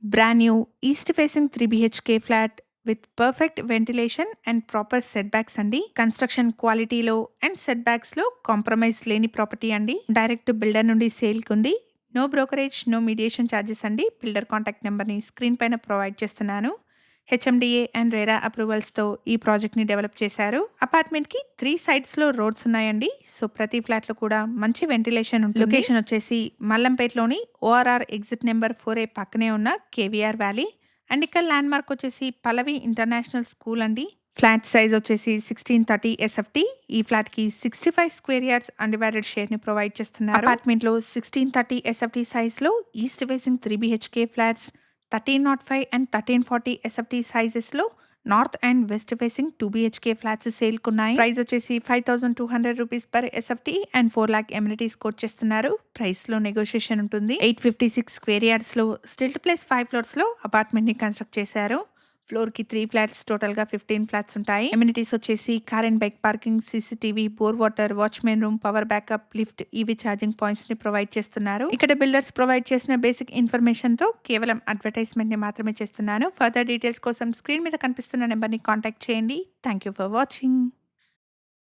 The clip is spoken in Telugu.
Brand new east facing 3 BHK flat with perfect ventilation and proper setbacks అండి. కన్స్ట్రక్షన్ క్వాలిటీలో అండ్ సెట్బ్యాక్స్ లో కాంప్రమైజ్ లేని ప్రాపర్టీ అండి. డైరెక్ట్ బిల్డర్ నుండి సేల్ కుంది. No brokerage, no mediation charges అండి. బిల్డర్ కాంటాక్ట్ నెంబర్ ని స్క్రీన్ పైన ప్రొవైడ్ చేస్తున్నాను. హెచ్ఎండిఏ అండ్ రేరా అప్రూవల్స్ తో ఈ ప్రాజెక్ట్ ని డెవలప్ చేశారు. అపార్ట్మెంట్ కి 3 సైడ్స్ లో రోడ్స్ ఉన్నాయండి. సో ప్రతి ఫ్లాట్ లో కూడా మంచి వెంటిలేషన్ ఉంటుంది. లొకేషన్ వచ్చేసి మల్లంపేటలోని ఓఆర్ఆర్ ఎగ్జిట్ నెంబర్ 4A పక్కనే ఉన్న కేవీఆర్ వ్యాలీ. అండ్ ఇక్కడ ల్యాండ్ మార్క్ వచ్చేసి పల్లవి ఇంటర్నేషనల్ స్కూల్ అండి. ఫ్లాట్ సైజ్ వచ్చేసి 1630 SFT. ఈ ఫ్లాట్ కి 65 స్క్వేర్ యార్డ్స్ అన్డివైడెడ్ షేర్ ని ప్రొవైడ్ చేస్తున్నారు. అపార్ట్మెంట్ లో 1630 SFT సైజ్ లో east facing 3 BHK flats, 1305 and 1340 SFT sizes లో north and west facing 2 BHK flats sale కున్నాయి. ప్రైస్ వచ్చేసి 5200 rupees per SFT and 4 lakh amenities quote చేస్తున్నారు. ప్రైస్ లో నెగోషియేషన్ ఉంటుంది. 856 స్క్వేర్ యార్డ్స్ లో స్టిల్ట్ ప్లస్ 5 ఫ్లోర్స్ లో అపార్ట్మెంట్ ని కన్స్ట్రక్ట్ చేశారు. ఫ్లోర్ కి 3 ఫ్లాట్స్, టోటల్ గా 15 ఫ్లాట్స్ ఉంటాయి. ఎమ్యూనిటీస్ వచ్చేసి car and bike parking, CCTV, bore water, watchman room, power backup, lift, EV charging points ని ప్రొవైడ్ చేస్తున్నారు. ఇక్కడ బిల్డర్స్ ప్రొవైడ్ చేసిన బేసిక్ ఇన్ఫర్మేషన్ తో కేవలం అడ్వర్టైజ్మెంట్ ని మాత్రమే చేస్తున్నాను. ఫర్దర్ డీటెయిల్స్ కోసం స్క్రీన్ మీద కనిపిస్తున్న నెంబర్ ని కాంటాక్ట్ చేయండి. Thank you for watching.